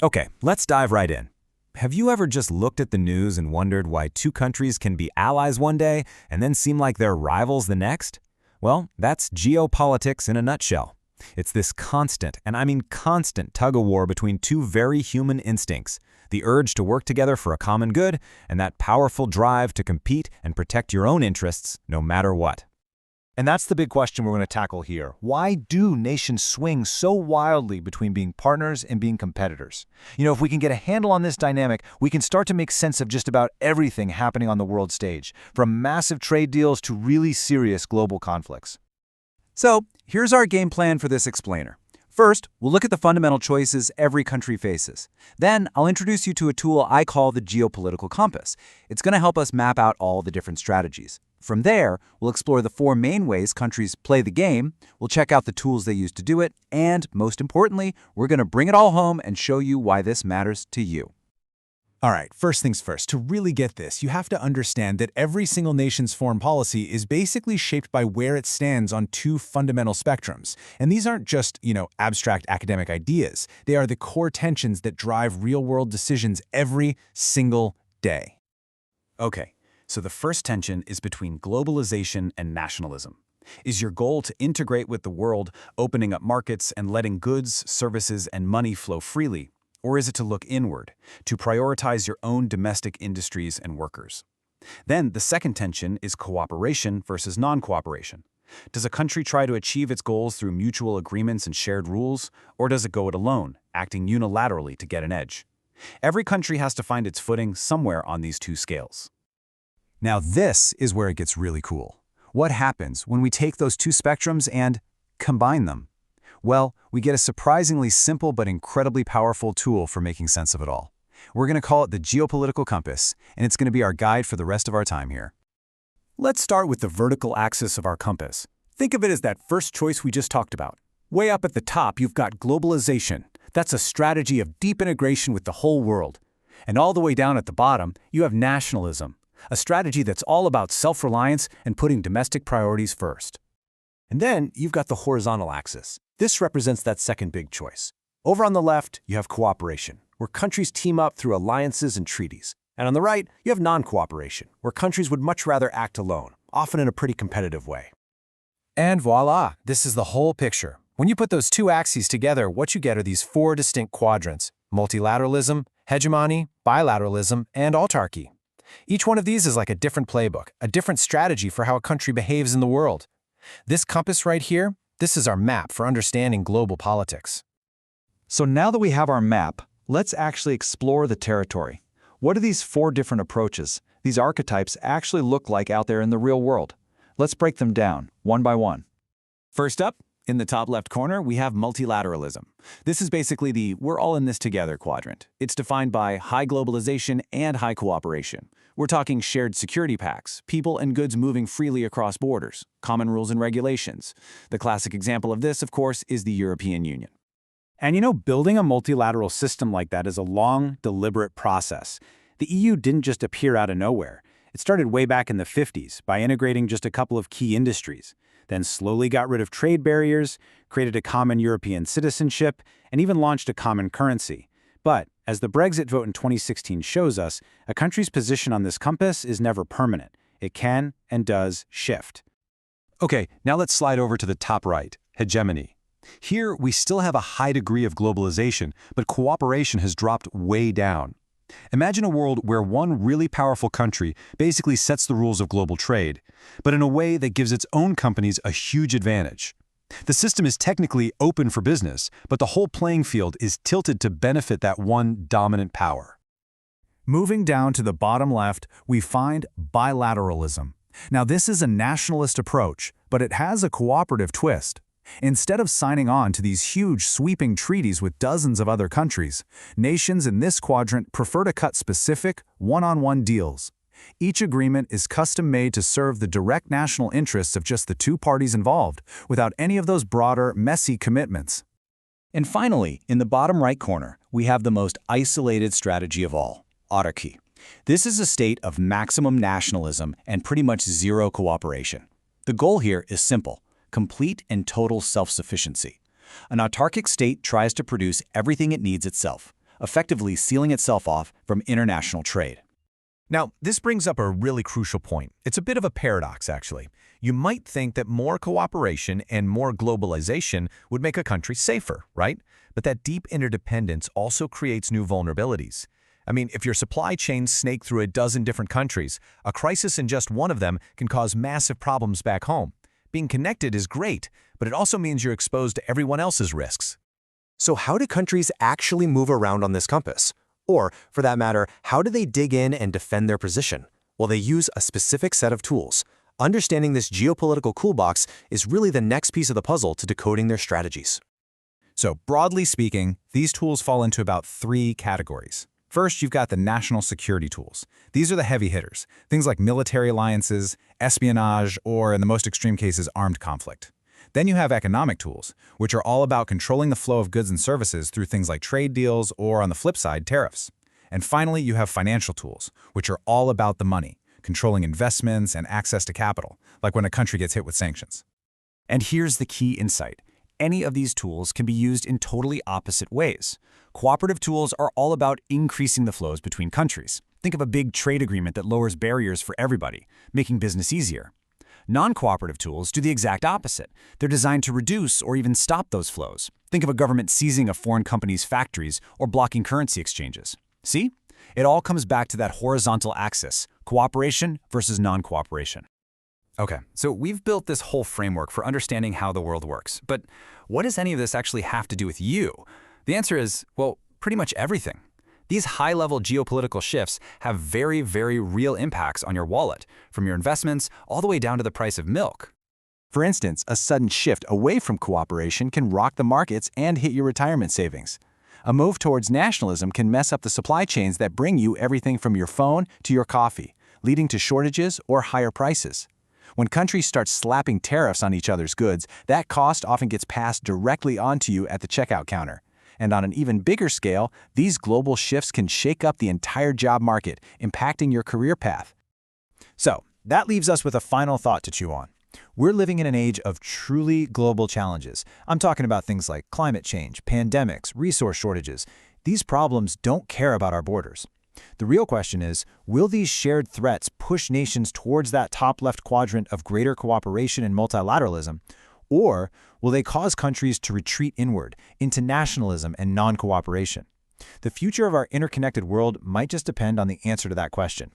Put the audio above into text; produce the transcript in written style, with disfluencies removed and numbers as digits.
Okay, let's dive right in. Have you ever just looked at the news and wondered why two countries can be allies one day and then seem like they're rivals the next? Well, that's geopolitics in a nutshell. It's this constant, and I mean constant, tug-of-war between two very human instincts, the urge to work together for a common good and that powerful drive to compete and protect your own interests no matter what. And that's the big question we're going to tackle here. Why do nations swing so wildly between being partners and being competitors? If we can get a handle on this dynamic, we can start to make sense of just about everything happening on the world stage, from massive trade deals to really serious global conflicts. So, here's our game plan for this explainer. First, we'll look at the fundamental choices every country faces. Then, I'll introduce you to a tool I call the geopolitical compass. It's going to help us map out all the different strategies. From there, we'll explore the four main ways countries play the game, we'll check out the tools they use to do it, and, most importantly, we're going to bring it all home and show you why this matters to you. All right, first things first, to really get this, you have to understand that every single nation's foreign policy is basically shaped by where it stands on two fundamental spectrums. And these aren't just, abstract academic ideas. They are the core tensions that drive real-world decisions every single day. Okay, so the first tension is between globalization and nationalism. Is your goal to integrate with the world, opening up markets and letting goods, services, and money flow freely? Or is it to look inward, to prioritize your own domestic industries and workers? Then the second tension is cooperation versus non-cooperation. Does a country try to achieve its goals through mutual agreements and shared rules, or does it go it alone, acting unilaterally to get an edge? Every country has to find its footing somewhere on these two scales. Now this is where it gets really cool. What happens when we take those two spectrums and combine them? Well, we get a surprisingly simple but incredibly powerful tool for making sense of it all. We're going to call it the geopolitical compass, and it's going to be our guide for the rest of our time here. Let's start with the vertical axis of our compass. Think of it as that first choice we just talked about. Way up at the top, you've got globalization. That's a strategy of deep integration with the whole world. And all the way down at the bottom, you have nationalism, a strategy that's all about self-reliance and putting domestic priorities first. And then you've got the horizontal axis. This represents that second big choice. Over on the left, you have cooperation, where countries team up through alliances and treaties. And on the right, you have non-cooperation, where countries would much rather act alone, often in a pretty competitive way. And voila, this is the whole picture. When you put those two axes together, what you get are these four distinct quadrants: multilateralism, hegemony, bilateralism, and autarky. Each one of these is like a different playbook, a different strategy for how a country behaves in the world. This compass right here, this is our map for understanding global politics. So now that we have our map, let's actually explore the territory. What do these four different approaches, these archetypes, actually look like out there in the real world? Let's break them down, one by one. First up, in the top left corner, we have multilateralism. This is basically the we're all in this together quadrant. It's defined by high globalization and high cooperation. We're talking shared security pacts, people and goods moving freely across borders, common rules and regulations. The classic example of this, of course, is the European Union. And building a multilateral system like that is a long, deliberate process. The EU didn't just appear out of nowhere. It started way back in the 50s by integrating just a couple of key industries, then slowly got rid of trade barriers, created a common European citizenship, and even launched a common currency. But, as the Brexit vote in 2016 shows us, a country's position on this compass is never permanent. It can and does shift. Okay, now let's slide over to the top right, hegemony. Here, we still have a high degree of globalization, but cooperation has dropped way down. Imagine a world where one really powerful country basically sets the rules of global trade, but in a way that gives its own companies a huge advantage. The system is technically open for business, but the whole playing field is tilted to benefit that one dominant power. Moving down to the bottom left, we find bilateralism. Now, this is a nationalist approach, but it has a cooperative twist. Instead of signing on to these huge, sweeping treaties with dozens of other countries, nations in this quadrant prefer to cut specific, one-on-one deals. Each agreement is custom-made to serve the direct national interests of just the two parties involved, without any of those broader, messy commitments. And finally, in the bottom right corner, we have the most isolated strategy of all, autarky. This is a state of maximum nationalism and pretty much zero cooperation. The goal here is simple: complete and total self-sufficiency. An autarkic state tries to produce everything it needs itself, effectively sealing itself off from international trade. Now, this brings up a really crucial point. It's a bit of a paradox, actually. You might think that more cooperation and more globalization would make a country safer, right? But that deep interdependence also creates new vulnerabilities. I mean, if your supply chains snake through a dozen different countries, a crisis in just one of them can cause massive problems back home. Being connected is great, but it also means you're exposed to everyone else's risks. So how do countries actually move around on this compass? Or, for that matter, how do they dig in and defend their position? Well, they use a specific set of tools. Understanding this geopolitical toolbox is really the next piece of the puzzle to decoding their strategies. So, broadly speaking, these tools fall into about 3 categories. First, you've got the national security tools. These are the heavy hitters, things like military alliances, espionage, or in the most extreme cases, armed conflict. Then you have economic tools, which are all about controlling the flow of goods and services through things like trade deals or, on the flip side, tariffs. And finally, you have financial tools, which are all about the money, controlling investments and access to capital, like when a country gets hit with sanctions. And here's the key insight. Any of these tools can be used in totally opposite ways. Cooperative tools are all about increasing the flows between countries. Think of a big trade agreement that lowers barriers for everybody, making business easier. Non-cooperative tools do the exact opposite. They're designed to reduce or even stop those flows. Think of a government seizing a foreign company's factories or blocking currency exchanges. See? It all comes back to that horizontal axis, cooperation versus non-cooperation. Okay, so we've built this whole framework for understanding how the world works, but what does any of this actually have to do with you? The answer is, well, pretty much everything. These high-level geopolitical shifts have very, very real impacts on your wallet, from your investments all the way down to the price of milk. For instance, a sudden shift away from cooperation can rock the markets and hit your retirement savings. A move towards nationalism can mess up the supply chains that bring you everything from your phone to your coffee, leading to shortages or higher prices. When countries start slapping tariffs on each other's goods, that cost often gets passed directly onto you at the checkout counter. And on an even bigger scale, these global shifts can shake up the entire job market, impacting your career path. So, that leaves us with a final thought to chew on. We're living in an age of truly global challenges. I'm talking about things like climate change, pandemics, resource shortages. These problems don't care about our borders. The real question is, will these shared threats push nations towards that top left quadrant of greater cooperation and multilateralism? Or will they cause countries to retreat inward into nationalism and non-cooperation? The future of our interconnected world might just depend on the answer to that question.